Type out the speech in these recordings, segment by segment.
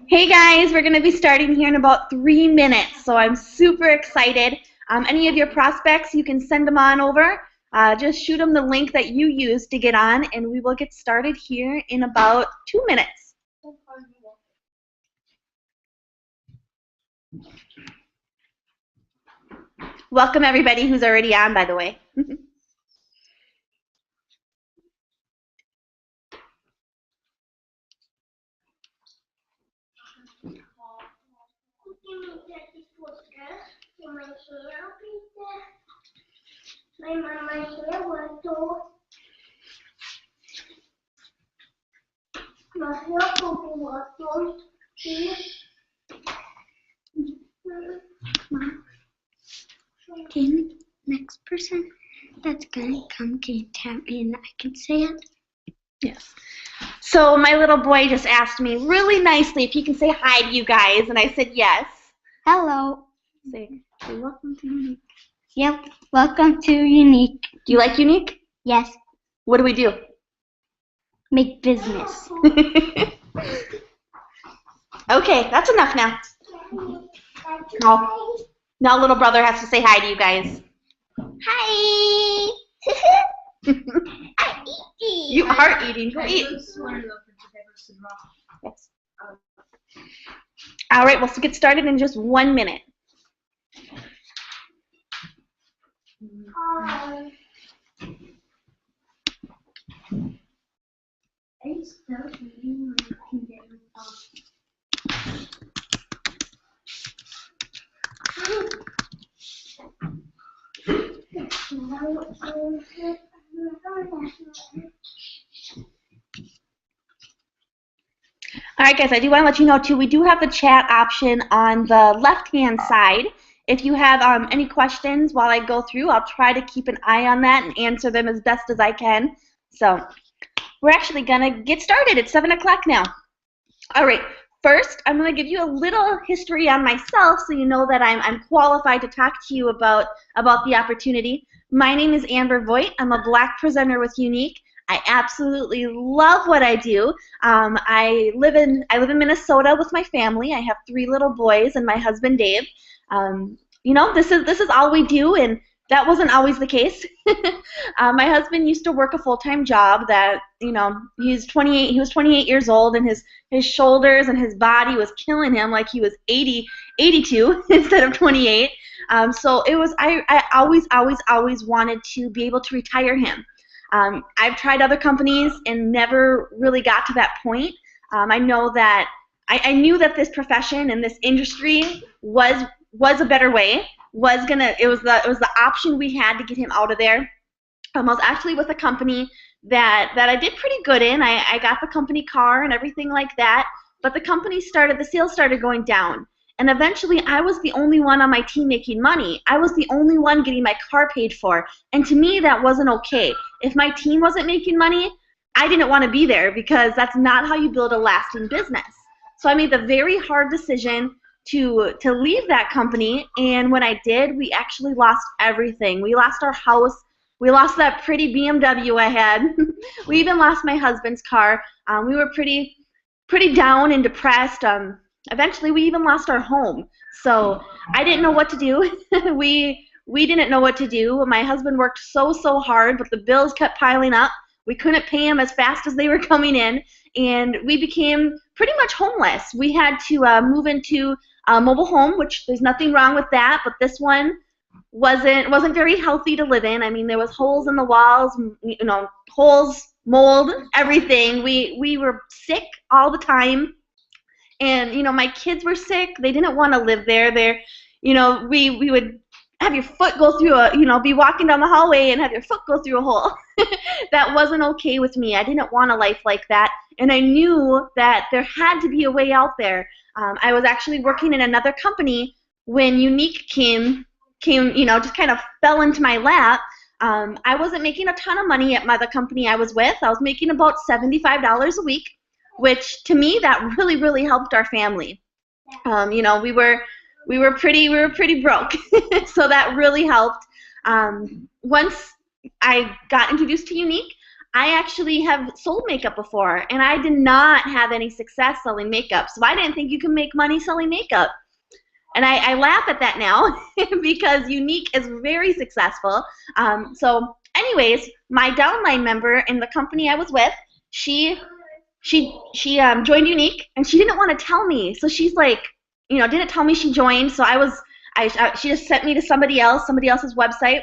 Hey guys, we're going to be starting here in about 3 minutes, so I'm super excited. Any of your prospects, you can send them on over. Just shoot them the link that you used to get on, and we will get started here in about 2 minutes. Welcome everybody who's already on, by the way. My mama here was to my hair was Can next person that's gonna come can tap me and I can say it? Yes. So my little boy just asked me really nicely if he can say hi to you guys, and I said yes. Hello. Say welcome to Younique. Yep. Welcome to Younique. Do you like Younique? Yes. What do we do? Make business. Okay, that's enough now. Oh, now little brother has to say hi to you guys. Hi. I'm eating. You are eating. Go eat. Yes. All right, we'll get started in just 1 minute. All right, guys, I do want to let you know, too, we do have the chat option on the left-hand side. If you have any questions while I go through, I'll try to keep an eye on that and answer them as best as I can. So we're actually going to get started. It's 7 o'clock now. All right, first, I'm going to give you a little history on myself so you know that I'm qualified to talk to you about the opportunity. My name is Amber Voigt. I'm a black presenter with Younique. I absolutely love what I do. I live in Minnesota with my family. I have 3 little boys and my husband Dave. You know, this is all we do, and that wasn't always the case. My husband used to work a full-time job that, you know, he was 28 years old, and his shoulders and his body was killing him like he was 82 instead of 28. So it was, I always wanted to be able to retire him. I've tried other companies and never really got to that point. I know that I knew that this profession and this industry was a better way. It was the option we had to get him out of there. I was actually with a company that I did pretty good in. I got the company car and everything like that. But the sales started going down. And eventually, I was the only one on my team making money. I was the only one getting my car paid for. And to me, that wasn't okay. If my team wasn't making money, I didn't want to be there because that's not how you build a lasting business. So I made the very hard decision to leave that company. And when I did, we actually lost everything. We lost our house. We lost that pretty BMW I had. We even lost my husband's car. We were pretty down and depressed. Eventually, we even lost our home. So I didn't know what to do. We didn't know what to do. My husband worked so hard, but the bills kept piling up. We couldn't pay them as fast as they were coming in, and we became pretty much homeless. We had to move into a mobile home, which there's nothing wrong with that, but this one wasn't very healthy to live in. I mean, there was holes in the walls, you know, holes, mold, everything. We were sick all the time. And, you know, my kids were sick. They didn't want to live there. You know, we would have your foot go through be walking down the hallway and have your foot go through a hole. That wasn't okay with me. I didn't want a life like that. And I knew that there had to be a way out there. I was actually working in another company when Younique came, you know, just kind of fell into my lap. I wasn't making a ton of money at the company I was with. I was making about $75 a week, which to me that really helped our family. You know, we were pretty broke, so that really helped. Once I got introduced to Younique, I actually have sold makeup before, and I did not have any success selling makeup. So I didn't think you can make money selling makeup. And I laugh at that now because Younique is very successful. So anyways, my downline member in the company I was with, she joined Younique, and she didn't want to tell me. So she's like, didn't tell me she joined. So she just sent me to somebody else's website.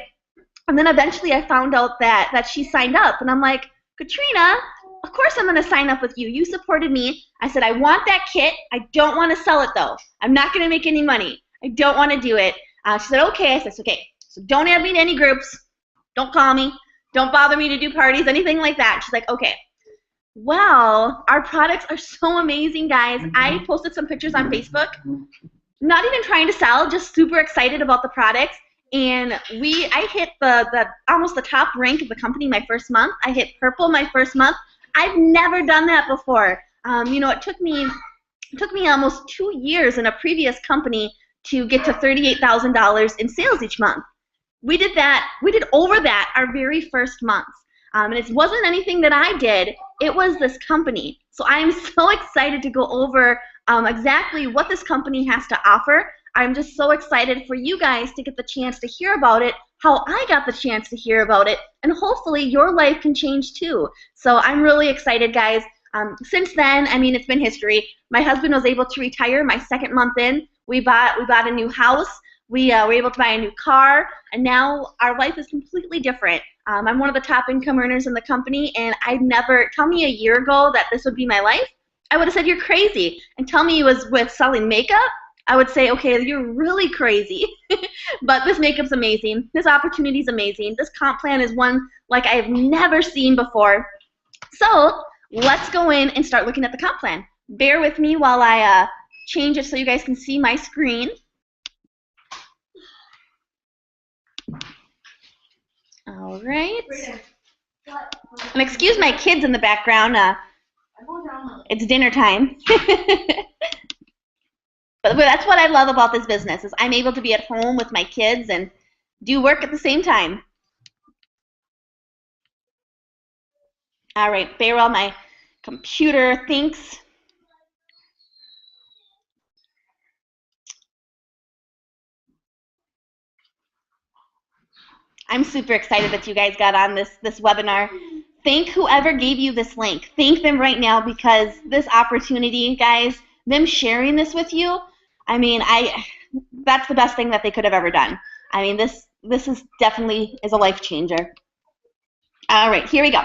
And then eventually I found out that she signed up. And I'm like, Katrina, of course I'm going to sign up with you. You supported me. I said, I want that kit. I don't want to sell it, though. I'm not going to make any money. I don't want to do it. She said, okay. I said, okay. So don't add me to any groups. Don't call me. Don't bother me to do parties, anything like that. She's like, okay. Well, our products are so amazing, guys. I posted some pictures on Facebook. Not even trying to sell, just super excited about the products. And I hit the almost the top rank of the company my first month. I hit purple my first month. I've never done that before. It took me almost 2 years in a previous company to get to $38,000 in sales each month. We did over that our very first month. And it wasn't anything that I did. It was this company. So I'm so excited to go over exactly what this company has to offer. I'm just so excited for you guys to get the chance to hear about it, how I got the chance to hear about it, and hopefully your life can change too. So I'm really excited, guys. Since then, I mean, it's been history. My husband was able to retire my second month in. We bought a new house. We were able to buy a new car, and now our life is completely different. I'm one of the top income earners in the company, and I'd never, tell me a year ago that this would be my life, I would have said, you're crazy. And tell me it was with selling makeup, I would say, okay, you're really crazy. But this makeup's amazing. This opportunity's amazing. This comp plan is one like I've never seen before. So let's go in and start looking at the comp plan. Bear with me while I change it so you guys can see my screen. All right. And excuse my kids in the background. It's dinner time. But that's what I love about this business is I'm able to be at home with my kids and do work at the same time. All right, bear while my computer thinks. I'm super excited that you guys got on this webinar. Thank whoever gave you this link. Thank them right now because this opportunity, guys, them sharing this with you, I mean, that's the best thing that they could have ever done. I mean, this is definitely is a life changer. All right, here we go.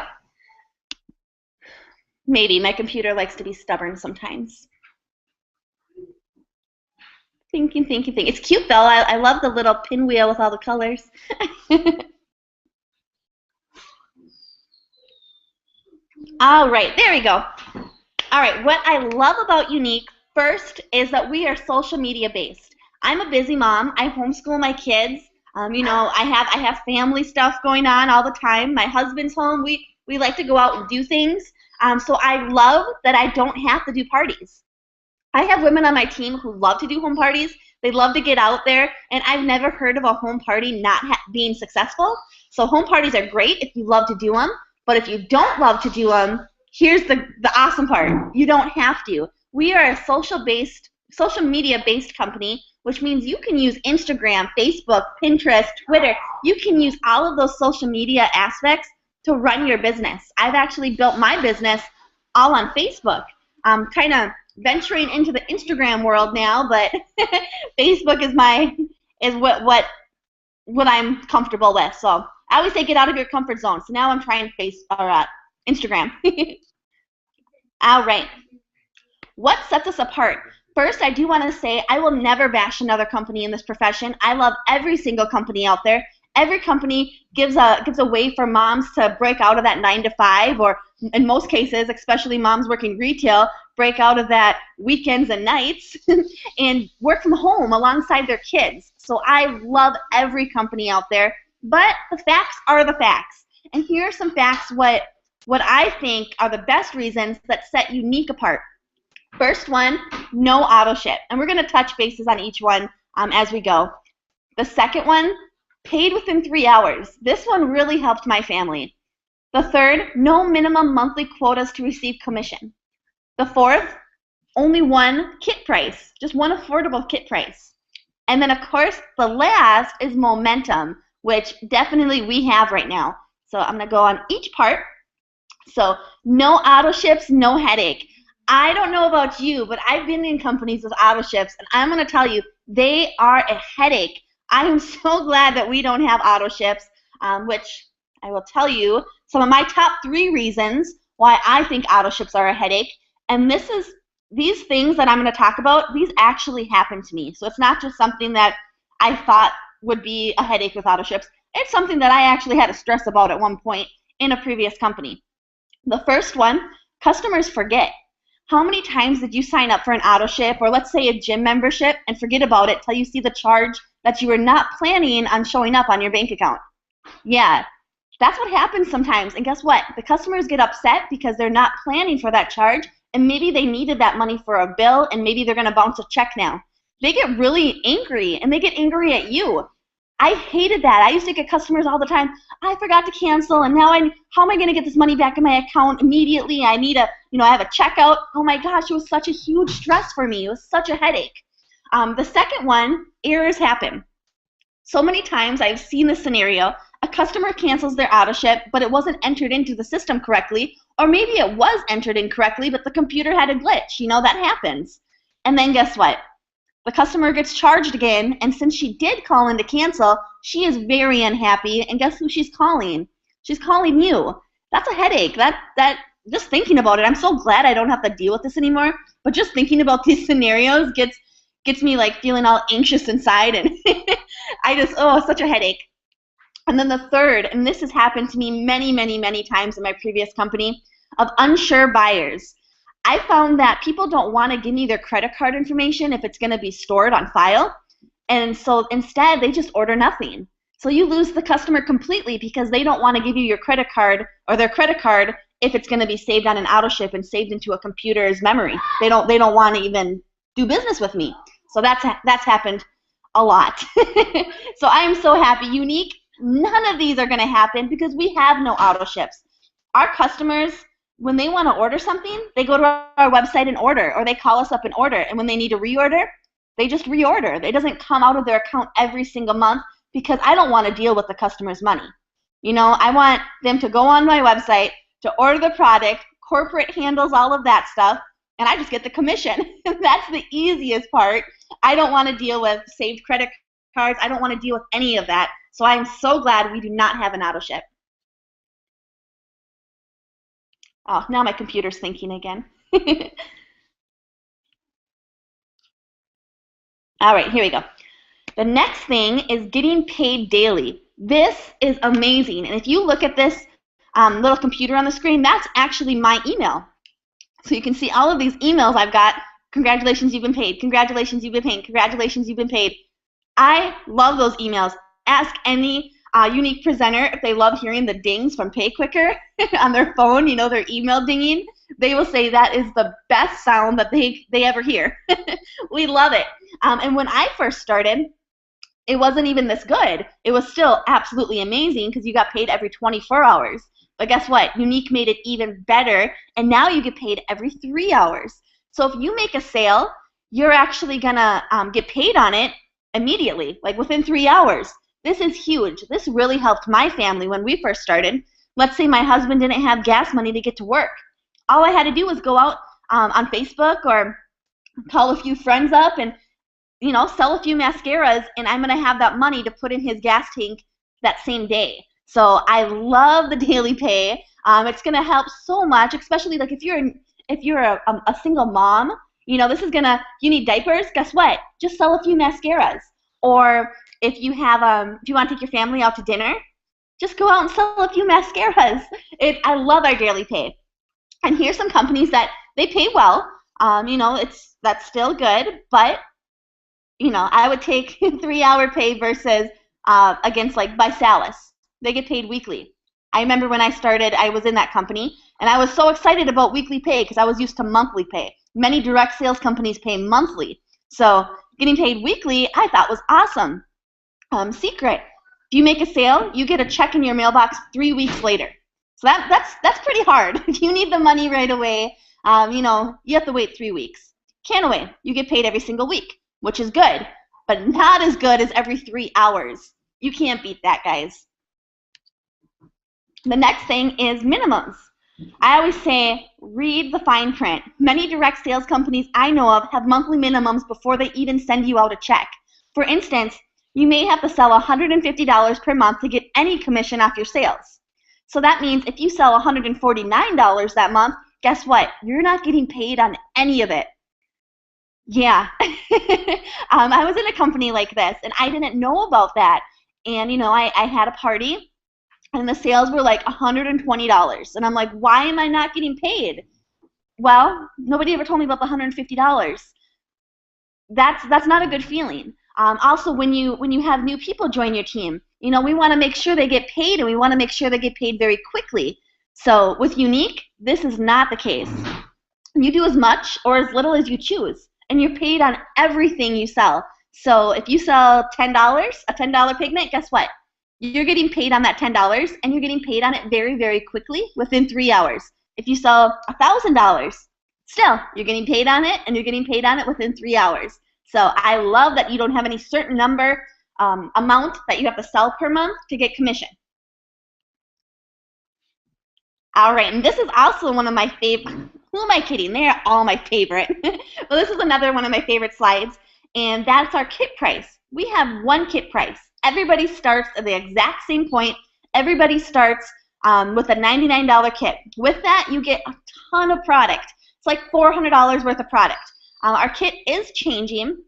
Maybe my computer likes to be stubborn sometimes. Thinking. It's cute though. I love the little pinwheel with all the colors. All right, there we go. All right, what I love about Younique first is that we are social media based. I'm a busy mom. I homeschool my kids. I have family stuff going on all the time. My husband's home. We like to go out and do things. So I love that I don't have to do parties. I have women on my team who love to do home parties. They love to get out there, and I've never heard of a home party not being successful. So home parties are great if you love to do them, but if you don't love to do them, here's the awesome part. You don't have to. We are a social media-based company, which means you can use Instagram, Facebook, Pinterest, Twitter. You can use all of those social media aspects to run your business. I've actually built my business all on Facebook. I'm kind of venturing into the Instagram world now, but Facebook is what I'm comfortable with. So I always say get out of your comfort zone. So now I'm trying Instagram. All right. What sets us apart? First, I do want to say I will never bash another company in this profession. I love every single company out there. Every company gives a way for moms to break out of that 9-to-5, or in most cases, especially moms working retail, break out of that weekends and nights and work from home alongside their kids. So I love every company out there, but the facts are the facts. And here are some facts what I think are the best reasons that set Younique apart. First one, no auto ship. And we're going to touch bases on each one as we go. The second one, paid within 3 hours. This one really helped my family. The third, no minimum monthly quotas to receive commission. The fourth, only one kit price, just one affordable kit price. And then, of course, the last is momentum, which definitely we have right now. So I'm going to go on each part. So no auto ships, no headache. I don't know about you, but I've been in companies with auto ships, and I'm going to tell you, they are a headache. I am so glad that we don't have auto ships, which I will tell you some of my top 3 reasons why I think auto ships are a headache. And these things that I'm going to talk about, these actually happened to me. So it's not just something that I thought would be a headache with auto ships. It's something that I actually had to stress about at one point in a previous company. The first one, customers forget. How many times did you sign up for an auto ship or let's say a gym membership and forget about it till you see the charge that you were not planning on showing up on your bank account? Yeah, that's what happens sometimes. And guess what? The customers get upset because they're not planning for that charge, and maybe they needed that money for a bill, and maybe they're going to bounce a check now. They get really angry, and they get angry at you. I hated that. I used to get customers all the time. I forgot to cancel, and now how am I going to get this money back in my account immediately? I need I have a checkout. Oh my gosh, it was such a huge stress for me. It was such a headache. The second one, errors happen. So many times I've seen this scenario. A customer cancels their auto ship, but it wasn't entered into the system correctly, or maybe it was entered incorrectly, but the computer had a glitch. That happens. And then guess what? The customer gets charged again, and since she did call in to cancel, she is very unhappy, and guess who she's calling? She's calling you. That's a headache. Just thinking about it, I'm so glad I don't have to deal with this anymore, but just thinking about these scenarios gets me like feeling all anxious inside, and such a headache. And then the third, and this has happened to me many, many, many times in my previous company, of unsure buyers. I found that people don't want to give me their credit card information if it's going to be stored on file. And so instead, they just order nothing. So you lose the customer completely because they don't want to give you your credit card or their credit card if it's going to be saved on an auto ship and saved into a computer's memory. They don't want to even do business with me. So that's happened a lot. So I am so happy. Younique, none of these are going to happen because we have no auto ships. Our customers, when they want to order something, they go to our website and order, or they call us up and order. And when they need to reorder, they just reorder. It doesn't come out of their account every single month because I don't want to deal with the customer's money. I want them to go on my website to order the product, corporate handles all of that stuff, and I just get the commission. That's the easiest part. I don't want to deal with saved credit cards. I don't want to deal with any of that. So I'm so glad we do not have an auto ship. Oh, now my computer's thinking again. All right, here we go. The next thing is getting paid daily. This is amazing. And if you look at this little computer on the screen, that's actually my email. So you can see all of these emails I've got. Congratulations, you've been paid. Congratulations, you've been paid. Congratulations, you've been paid. I love those emails. Ask any Younique presenter if they love hearing the dings from PayQuicker on their phone, their email dinging. They will say that is the best sound that they ever hear. We love it. And when I first started, it wasn't even this good. It was still absolutely amazing because you got paid every 24 hours. But guess what? Younique made it even better, and now you get paid every 3 hours. So if you make a sale, you're actually going to get paid on it immediately, like within 3 hours. This is huge. This really helped my family when we first started. Let's say my husband didn't have gas money to get to work. All I had to do was go out on Facebook or call a few friends up and sell a few mascaras, and I'm going to have that money to put in his gas tank that same day. So I love the daily pay. It's going to help so much, especially like if you're a single mom. This is gonna. You need diapers. Guess what? Just sell a few mascaras. Or if you want to take your family out to dinner, just go out and sell a few mascaras. I love our daily pay. And here's some companies that they pay well. That's still good, but I would take 3 hour pay versus against like Bisalis. They get paid weekly. I remember when I started, I was in that company, and I was so excited about weekly pay because I was used to monthly pay. Many direct sales companies pay monthly. So getting paid weekly, I thought was awesome. Secret, if you make a sale, you get a check in your mailbox 3 weeks later. So that's pretty hard. You need the money right away. You know, you have to wait 3 weeks. Can't wait. You get paid every single week, which is good, but not as good as every 3 hours. You can't beat that, guys. The next thing is minimums. I always say, read the fine print. Many direct sales companies I know of have monthly minimums before they even send you out a check. For instance, you may have to sell $150 per month to get any commission off your sales. So that means if you sell $149 that month, guess what? You're not getting paid on any of it. Yeah. I was in a company like this, and I didn't know about that. And, you know, I had a party, and the sales were like $120. And I'm like, why am I not getting paid? Well, nobody ever told me about the $150. That's not a good feeling. Also, when you have new people join your team, you know, we want to make sure they get paid, and we want to make sure they get paid very quickly. So with Younique, this is not the case. You do as much or as little as you choose, and you're paid on everything you sell. So if you sell $10, a $10 pigment, guess what? You're getting paid on that $10, and you're getting paid on it very, very quickly within 3 hours. If you sell $1,000, still, you're getting paid on it, and you're getting paid on it within 3 hours. So I love that you don't have any certain number amount that you have to sell per month to get commission. All right, and this is also one of my favorite. Who am I kidding? They are all my favorite. Well, this is another one of my favorite slides, and that's our kit price. We have one kit price. Everybody starts at the exact same point. Everybody starts with a $99 kit. With that, you get a ton of product. It's like $400 worth of product. Our kit is changing,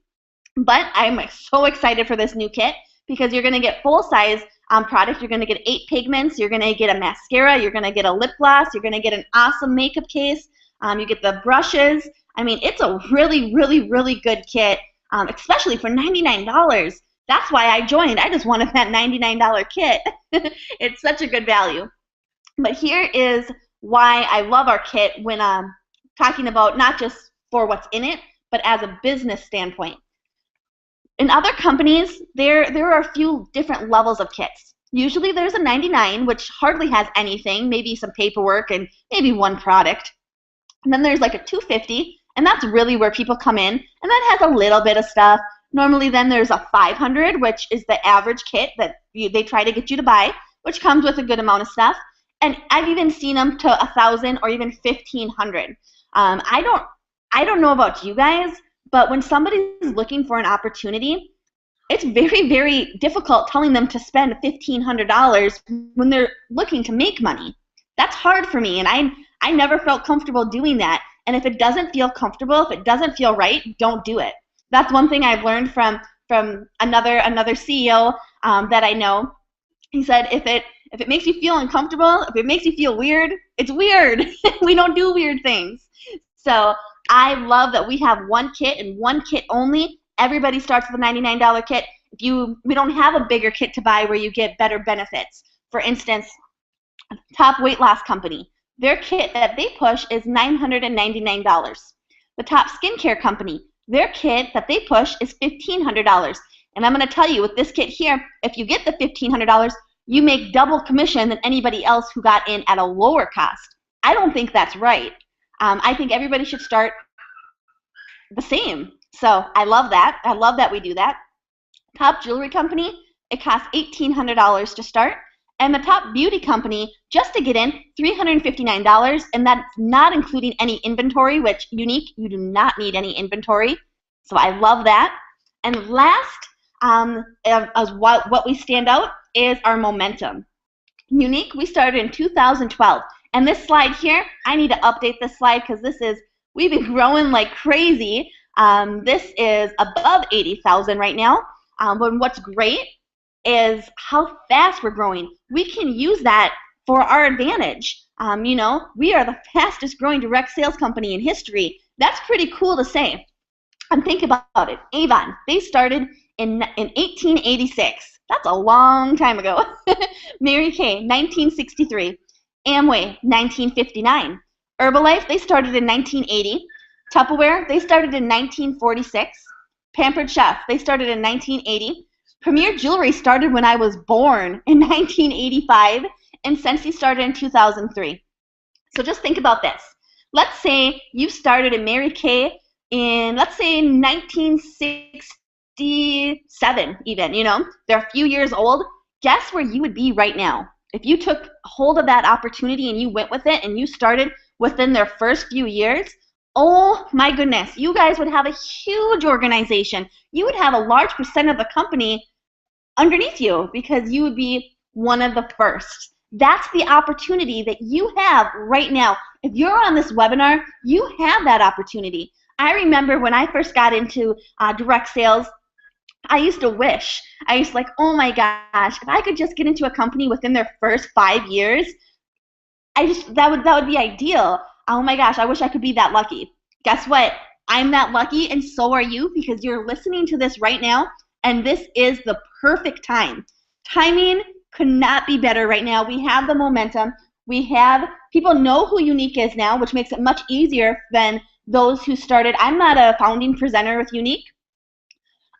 but I'm so excited for this new kit because you're going to get full-size product. You're going to get 8 pigments. You're going to get a mascara. You're going to get a lip gloss. You're going to get an awesome makeup case. You get the brushes. I mean, it's a really, really, really good kit, especially for $99. That's why I joined. I just wanted that $99 kit. It's such a good value. But here is why I love our kit when talking about not just for what's in it, but as a business standpoint. In other companies, there are a few different levels of kits. Usually there's a $99, which hardly has anything, maybe some paperwork and maybe one product. And then there's like a $250, and that's really where people come in, and that has a little bit of stuff. Normally then there's a $500, which is the average kit that they try to get you to buy, which comes with a good amount of stuff. And I've even seen them to $1,000 or even $1,500. I don't know about you guys, but when somebody's looking for an opportunity, it's very, very difficult telling them to spend $1,500 when they're looking to make money. That's hard for me, and I never felt comfortable doing that. And if it doesn't feel comfortable, if it doesn't feel right, don't do it. That's one thing I've learned from another CEO that I know. He said, if it makes you feel uncomfortable, if it makes you feel weird, it's weird. We don't do weird things. So I love that we have one kit and one kit only. Everybody starts with a $99 kit. We don't have a bigger kit to buy where you get better benefits. For instance, Top Weight Loss Company, their kit that they push is $999. The Top Skincare Company, their kit that they push is $1,500. And I'm going to tell you, with this kit here, if you get the $1,500, you make double commission than anybody else who got in at a lower cost. I don't think that's right. I think everybody should start the same. So I love that. I love that we do that. Top Jewelry Company, it costs $1,800 to start. And the Top Beauty Company, just to get in, $359, and that's not including any inventory, which Younique, you do not need any inventory. So I love that. And last, as what we stand out is our momentum. Younique, we started in 2012. And this slide here, I need to update this slide because we've been growing like crazy. This is above 80,000 right now. But what's great is how fast we're growing. We can use that for our advantage. You know, we are the fastest growing direct sales company in history. That's pretty cool to say. And think about it. Avon, they started in 1886. That's a long time ago. Mary Kay, 1963. Amway, 1959. Herbalife, they started in 1980. Tupperware, they started in 1946. Pampered Chef, they started in 1980. Premier Jewelry started when I was born in 1985. and Sensi started in 2003. So just think about this. Let's say you started in Mary Kay in, let's say, 1967 even, They're a few years old. Guess where you would be right now? If you took hold of that opportunity and you went with it and you started within their first few years, oh my goodness, you guys would have a huge organization. You would have a large percent of the company underneath you because you would be one of the first. That's the opportunity that you have right now. If you're on this webinar, you have that opportunity. I remember when I first got into direct sales, I used to wish. I used to like, oh my gosh, if I could just get into a company within their first 5 years, that would be ideal. Oh my gosh, I wish I could be that lucky. Guess what? I'm that lucky, and so are you, because you're listening to this right now, and this is the perfect time. Timing could not be better right now. We have the momentum. People know who Younique is now, which makes it much easier than those who started. I'm not a founding presenter with Younique,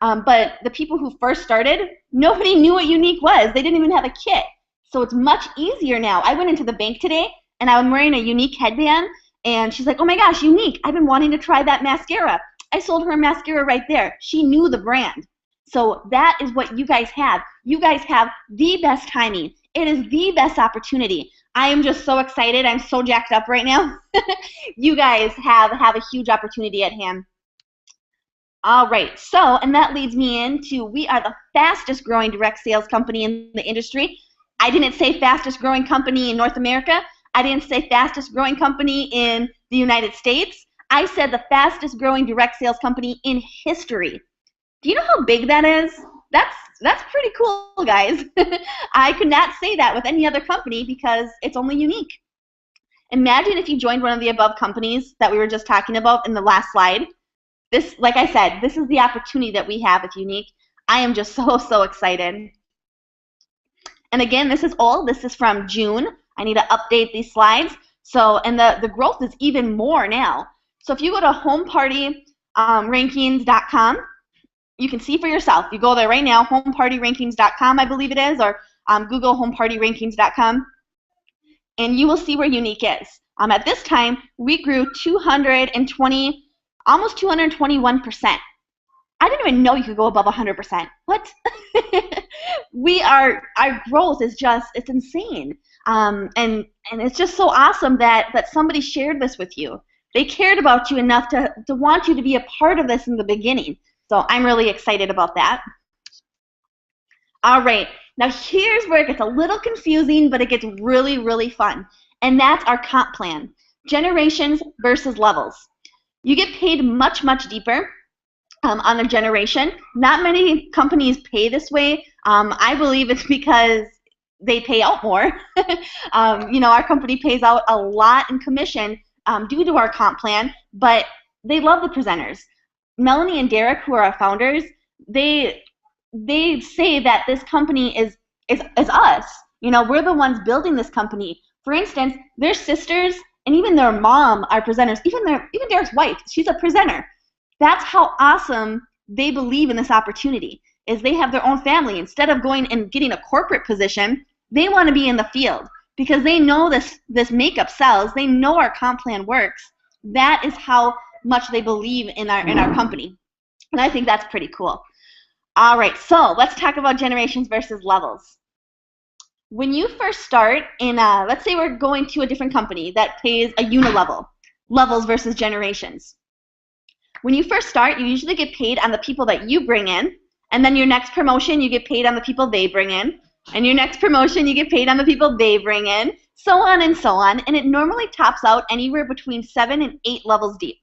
but the people who first started, nobody knew what Younique was. They didn't even have a kit. So it's much easier now. I went into the bank today, and I'm wearing a Younique headband, and she's like, oh my gosh, Younique, I've been wanting to try that mascara. I sold her a mascara right there. She knew the brand. So that is what you guys have. You guys have the best timing. It is the best opportunity. I am just so excited. I'm so jacked up right now. You guys have a huge opportunity at hand. All right, so, and that leads me into, we are the fastest growing direct sales company in the industry. I didn't say fastest growing company in North America. I didn't say fastest growing company in the United States. I said the fastest growing direct sales company in history. Do you know how big that is? That's pretty cool, guys. I could not say that with any other company because it's only Younique. Imagine if you joined one of the above companies that we were just talking about in the last slide. This, like I said, this is the opportunity that we have with Younique. I am just so excited. And again, this is from June. I need to update these slides. So, and the growth is even more now. So if you go to homepartyrankings.com, you can see for yourself. You go there right now, homepartyrankings.com, I believe it is, or Google homepartyrankings.com, and you will see where Younique is. At this time, we grew almost 221%. I didn't even know you could go above 100%. What? Our growth is it's insane. And it's just so awesome that somebody shared this with you. They cared about you enough to want you to be a part of this in the beginning. So I'm really excited about that. All right, now here's where it gets a little confusing, but it gets really fun. And that's our comp plan. Generations versus levels. You get paid much deeper on a generation. Not many companies pay this way. I believe it's because they pay out more. Our company pays out a lot in commission due to our comp plan, but they love the presenters. Melanie and Derek, who are our founders, they say that this company is us. We're the ones building this company. For instance, their sisters and even their mom are presenters. Even Derek's wife, she's a presenter. That's how awesome they believe in this opportunity, is they have their own family. Instead of going and getting a corporate position, they want to be in the field because they know this makeup sells. They know our comp plan works. That is how much they believe in our company. And I think that's pretty cool. All right, so let's talk about generations versus levels. When you first start in, let's say we're going to a different company that pays a unilevel, levels versus generations. When you first start, you usually get paid on the people that you bring in, and then your next promotion, you get paid on the people they bring in, and your next promotion, you get paid on the people they bring in, so on and so on, and it normally tops out anywhere between 7 and 8 levels deep.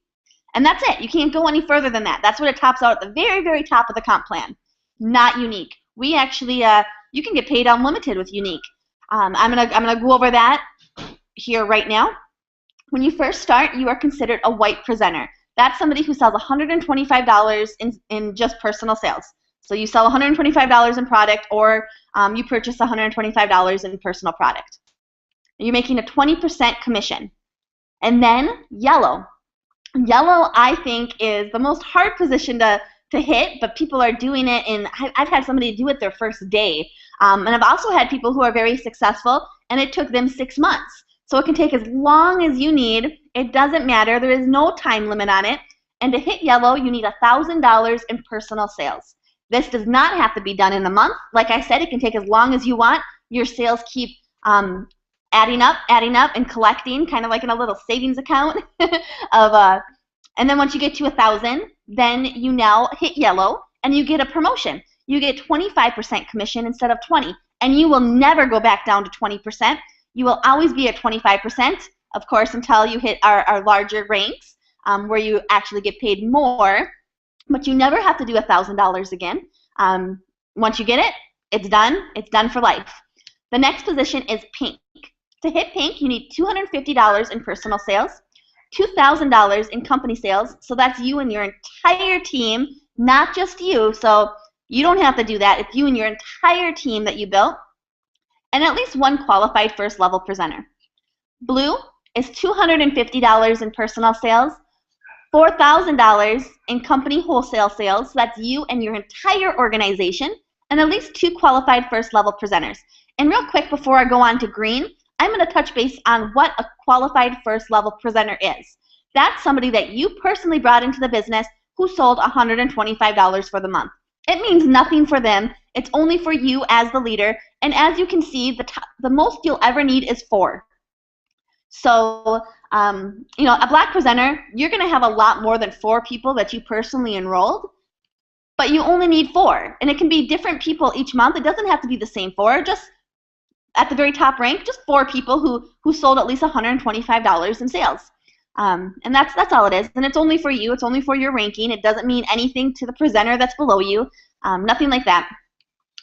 And that's it. You can't go any further than that. That's what it tops out at the very top of the comp plan. Not Younique. We actually, you can get paid unlimited with Younique. I'm gonna go over that here right now. When you first start, you are considered a white presenter. That's somebody who sells $125 in just personal sales. So you sell $125 in product, or you purchase $125 in personal product. You're making a 20% commission. And then yellow. Yellow, I think, is the most hard position to hit, but people are doing it, and I've had somebody do it their first day. And I've also had people who are very successful, and it took them 6 months. So it can take as long as you need. It doesn't matter. There is no time limit on it. And to hit yellow, you need $1,000 in personal sales. This does not have to be done in a month. Like I said, it can take as long as you want. Your sales keep adding up, and collecting, kind of like in a little savings account. And then once you get to 1,000, then you now hit yellow, and you get a promotion. You get 25% commission instead of 20, and you will never go back down to 20%. You will always be at 25%, of course, until you hit our larger ranks, where you actually get paid more, but you never have to do $1,000 again. Once you get it, it's done. It's done for life. The next position is pink. To hit pink, you need $250 in personal sales, $2,000 in company sales, so that's you and your entire team, not just you, so you don't have to do that. It's you and your entire team that you built, and at least one qualified first level presenter. Blue is $250 in personal sales, $4,000 in company wholesale sales, so that's you and your entire organization, and at least 2 qualified first level presenters. And real quick before I go on to green, I'm going to touch base on what a qualified first level presenter is. That's somebody that you personally brought into the business who sold $125 for the month. It means nothing for them. It's only for you as the leader. And as you can see, the most you'll ever need is 4. So, you know, a black presenter, you're going to have a lot more than 4 people that you personally enrolled, but you only need 4. And it can be different people each month. It doesn't have to be the same 4. Just at the very top rank, just 4 people who sold at least $125 in sales. And that's all it is. And it's only for you. It's only for your ranking. It doesn't mean anything to the presenter that's below you. Nothing like that.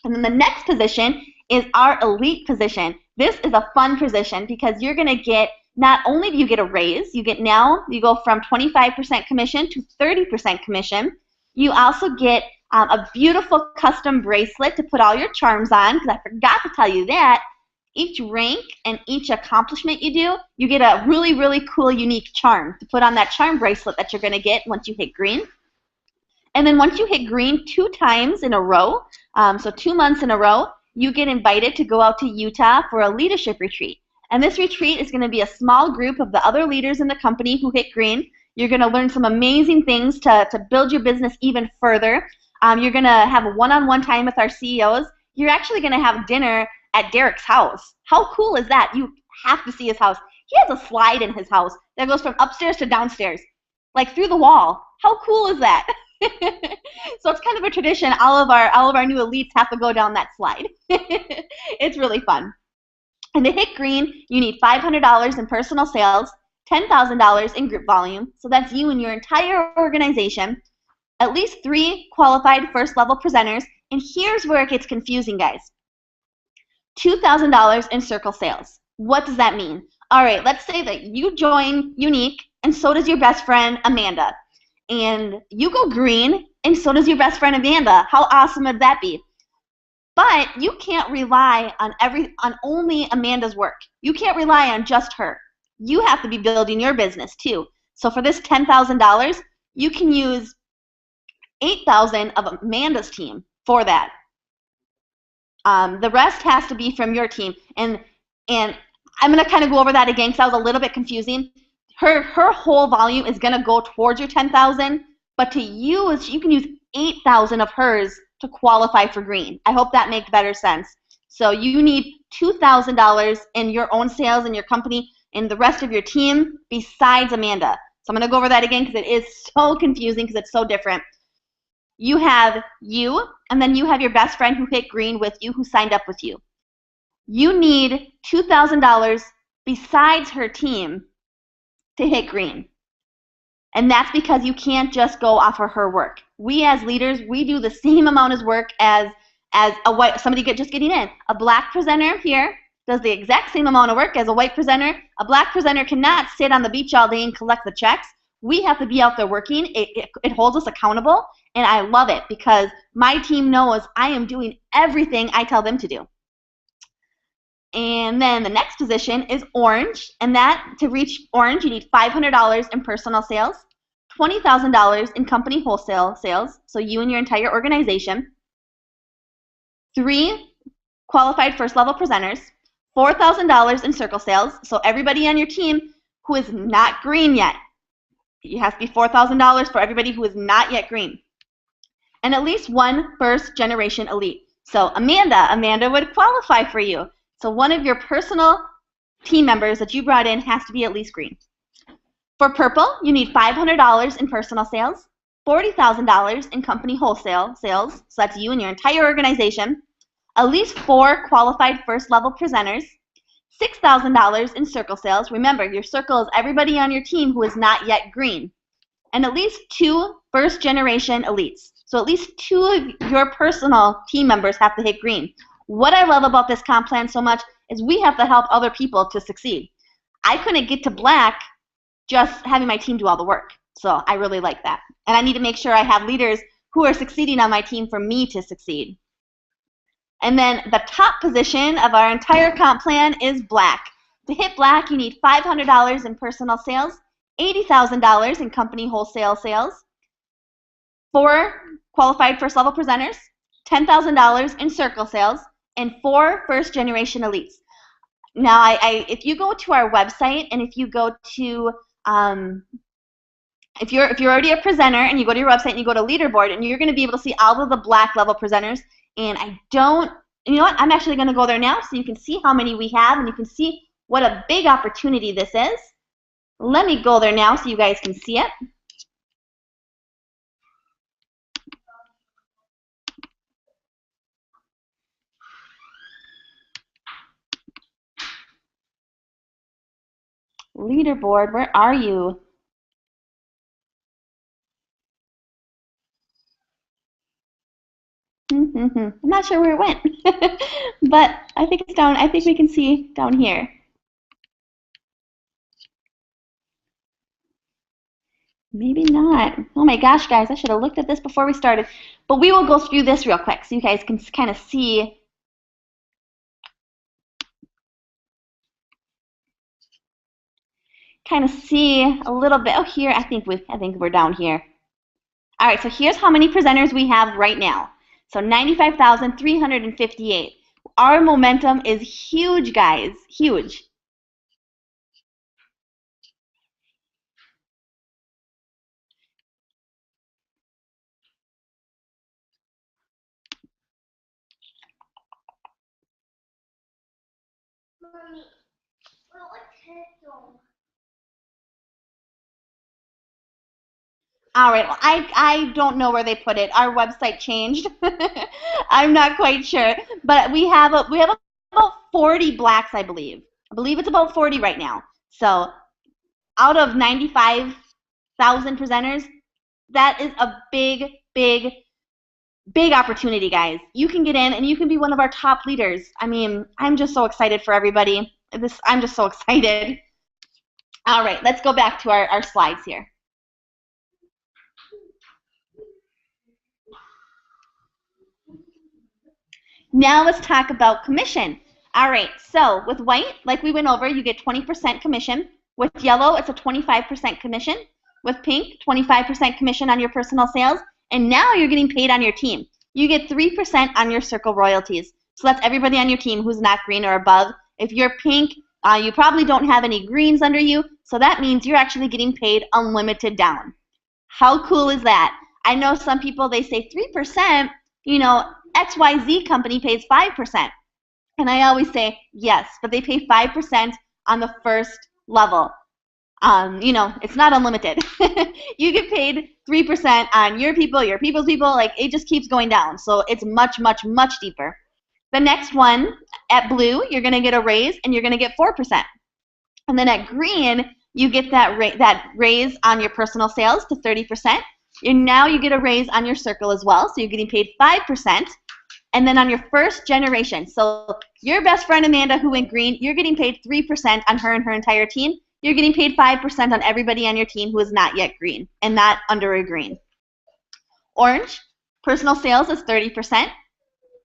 And then the next position is our elite position. This is a fun position because you're going to get, not only do you get a raise, you go from 25% commission to 30% commission. You also get a beautiful custom bracelet to put all your charms on, because I forgot to tell you that. Each rank and each accomplishment you do, you get a really, really cool, unique charm to put on that charm bracelet that you're going to get once you hit green. And then once you hit green 2 times in a row, so 2 months in a row, you get invited to go out to Utah for a leadership retreat. And this retreat is going to be a small group of the other leaders in the company who hit green. You're going to learn some amazing things to build your business even further. You're going to have a one-on-one time with our CEOs. You're actually going to have dinner at Derek's house. How cool is that? You have to see his house. He has a slide in his house that goes from upstairs to downstairs, like through the wall. How cool is that? So it's kind of a tradition. All of our new elites have to go down that slide. It's really fun. And to hit green, you need $500 in personal sales, $10,000 in group volume. So that's you and your entire organization. At least 3 qualified first level presenters. And here's where it gets confusing, guys. $2,000 in circle sales. What does that mean? All right, let's say that you join Younique, and so does your best friend Amanda. And you go green, and so does your best friend Amanda. How awesome would that be? But you can't rely on only Amanda's work. You can't rely on just her. You have to be building your business too. So for this $10,000, you can use $8,000 of Amanda's team for that. The rest has to be from your team. And I'm going to kind of go over that again because that was a little bit confusing. Her whole volume is going to go towards your $10,000, but to use, you can use $8,000 of hers to qualify for green. I hope that makes better sense. So you need $2,000 in your own sales in your company and the rest of your team besides Amanda. So I'm going to go over that again because it is so confusing because it's so different. You have you, and then you have your best friend who hit green with you, who signed up with you. You need $2,000 besides her team to hit green. And that's because you can't just go off of her work. We as leaders, we do the same amount of work as somebody just getting in. A black presenter here does the exact same amount of work as a white presenter. A black presenter cannot sit on the beach all day and collect the checks. We have to be out there working. It holds us accountable, and I love it because my team knows I am doing everything I tell them to do. And then the next position is orange, and that to reach orange, you need $500 in personal sales, $20,000 in company wholesale sales, so you and your entire organization, 3 qualified first level presenters, $4,000 in circle sales. So everybody on your team who is not green yet, it has to be $4,000 for everybody who is not yet green. And at least one first generation elite. So Amanda would qualify for you. So one of your personal team members that you brought in has to be at least green. For purple, you need $500 in personal sales, $40,000 in company wholesale sales, so that's you and your entire organization, at least 4 qualified first level presenters, $6,000 in circle sales. Remember, your circle is everybody on your team who is not yet green. And at least 2 first generation elites. So at least 2 of your personal team members have to hit green. What I love about this comp plan so much is we have to help other people to succeed. I couldn't get to black just having my team do all the work. So I really like that. And I need to make sure I have leaders who are succeeding on my team for me to succeed. And then the top position of our entire comp plan is black. To hit black, you need $500 in personal sales, $80,000 in company wholesale sales, 4 qualified first level presenters, $10,000 in circle sales, and 4 first generation elites. Now, if you go to our website and if you go to if you're already a presenter and you go to your website and you go to leaderboard, and you're going to be able to see all of the black level presenters. And you know what? I'm actually going to go there now so you can see how many we have and you can see what a big opportunity this is. Let me go there now so you guys can see it. Leaderboard, where are you? I'm not sure where it went, but I think it's down. I think we can see down here. Maybe not. Oh my gosh, guys, I should have looked at this before we started. But we will go through this real quick so you guys can kind of see. A little bit. Oh, here, I think we're down here. All right, so here's how many presenters we have right now. So 95,358. Our momentum is huge, guys, huge. Mommy, what's this on? All right, well, I don't know where they put it. Our website changed. I'm not quite sure, but we have about 40 blacks, I believe. I believe it's about 40 right now. So out of 95,000 presenters, that is a big, big, big opportunity, guys. You can get in and you can be one of our top leaders. I mean, I'm just so excited for everybody. I'm just so excited. All right, let's go back to our slides here. Now let's talk about commission. All right, so with white, like we went over, you get 20% commission. With yellow, it's a 25% commission. With pink, 25% commission on your personal sales. And now you're getting paid on your team. You get 3% on your circle royalties. So that's everybody on your team who's not green or above. If you're pink, you probably don't have any greens under you. So that means you're actually getting paid unlimited down. How cool is that? I know some people, they say 3%, you know, XYZ company pays 5%. And I always say, yes, but they pay 5% on the first level. You know, it's not unlimited. You get paid 3% on your people, your people's people. Like, it just keeps going down. So it's much, much, much deeper. The next one, at blue, you're going to get a raise, and you're going to get 4%. And then at green, you get that raise on your personal sales to 30%. And now you get a raise on your circle as well. So you're getting paid 5%. And then on your first generation, so your best friend Amanda who went green, you're getting paid 3% on her and her entire team. You're getting paid 5% on everybody on your team who is not yet green and not under a green. Orange, personal sales is 30%.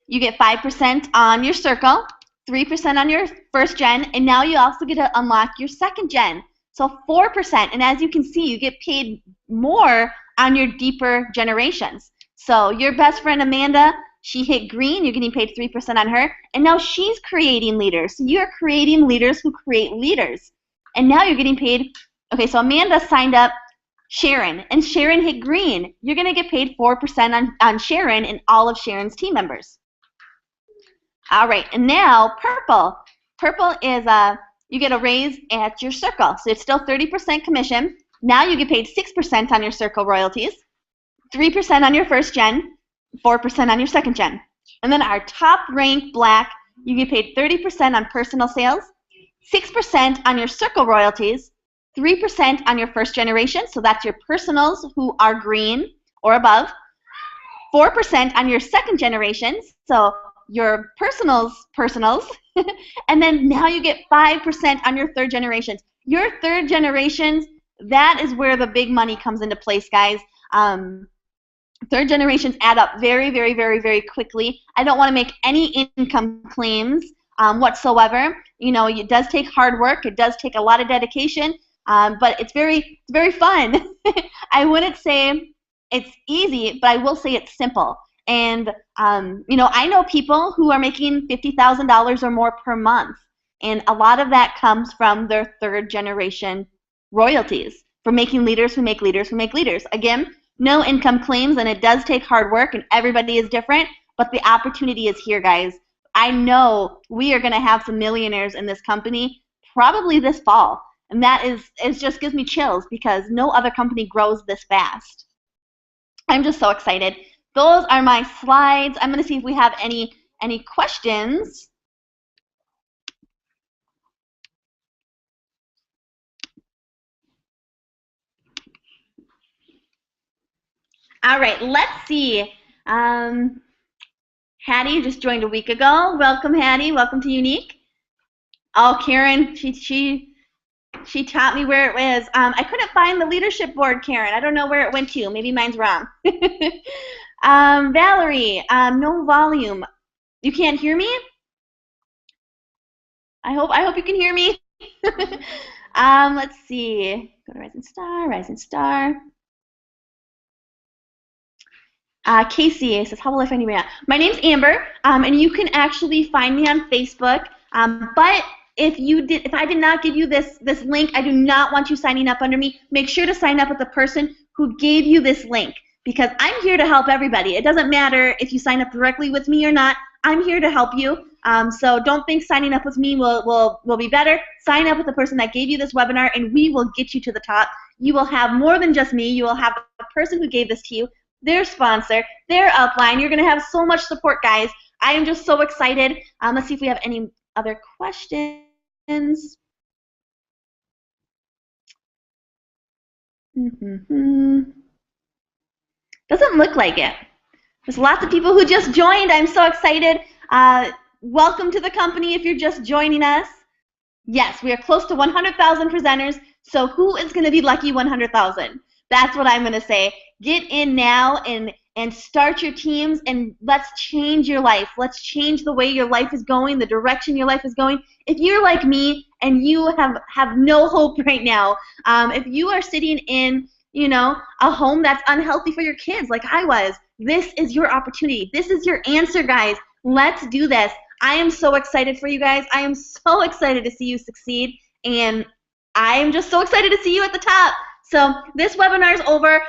You get 5% on your circle, 3% on your first gen, and now you also get to unlock your second gen. So 4%, and as you can see, you get paid more on your deeper generations. So your best friend Amanda, She hit green, you're getting paid 3% on her. And now she's creating leaders. So you're creating leaders who create leaders. And now you're getting paid. Okay, so Amanda signed up Sharon, and Sharon hit green. You're going to get paid 4% on Sharon and all of Sharon's team members. All right, and now purple. Purple is you get a raise at your circle. So it's still 30% commission. Now you get paid 6% on your circle royalties, 3% on your first gen, 4% on your second gen. And then our top rank black, you get paid 30% on personal sales, 6% on your circle royalties, 3% on your first generation, so that's your personals who are green or above, 4% on your second generations, so your personals, and then now you get 5% on your third generations. Your third generations, that is where the big money comes into place, guys. Third generations add up very, very, very, very quickly. I don't want to make any income claims whatsoever. You know, it does take hard work. It does take a lot of dedication, but it's very, very fun. I wouldn't say it's easy, but I will say it's simple. And, you know, I know people who are making $50,000 or more per month, and a lot of that comes from their third generation royalties for making leaders who make leaders who make leaders. Again, no income claims, and it does take hard work, and everybody is different, but the opportunity is here, guys. I know we are going to have some millionaires in this company probably this fall, and that is, it just gives me chills because no other company grows this fast. I'm just so excited. Those are my slides. I'm going to see if we have any questions. All right, let's see. Hattie just joined a week ago. Welcome, Hattie. Welcome to Younique. Oh, Karen, she taught me where it was. I couldn't find the leadership board, Karen. I don't know where it went to. Maybe mine's wrong. Valerie, no volume. You can't hear me? I hope you can hear me. Let's see. Go to Rising Star, Rising Star. Casey says, how will I find you? My name's Amber, and you can actually find me on Facebook. But if I did not give you this link, I do not want you signing up under me. Make sure to sign up with the person who gave you this link, because I'm here to help everybody. It doesn't matter if you sign up directly with me or not. I'm here to help you. So don't think signing up with me will be better. Sign up with the person that gave you this webinar, and we will get you to the top. You will have more than just me. You will have the person who gave this to you, their sponsor, their upline. You're going to have so much support, guys. I am just so excited. Let's see if we have any other questions. Doesn't look like it. There's lots of people who just joined. I'm so excited. Welcome to the company if you're just joining us. Yes, we are close to 100,000 presenters. So who is going to be lucky 100,000? That's what I'm going to say. Get in now and start your teams, and let's change your life. Let's change the way your life is going, the direction your life is going. If you're like me and you have no hope right now, if you are sitting in, you know, a home that's unhealthy for your kids like I was, this is your opportunity. This is your answer, guys. Let's do this. I am so excited for you guys. I am so excited to see you succeed, and I am just so excited to see you at the top. So this webinar is over.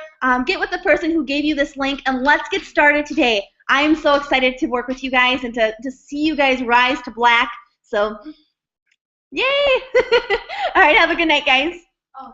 Get with the person who gave you this link, and let's get started today. I am so excited to work with you guys and to see you guys rise to black. So, yay! All right, have a good night, guys. Oh.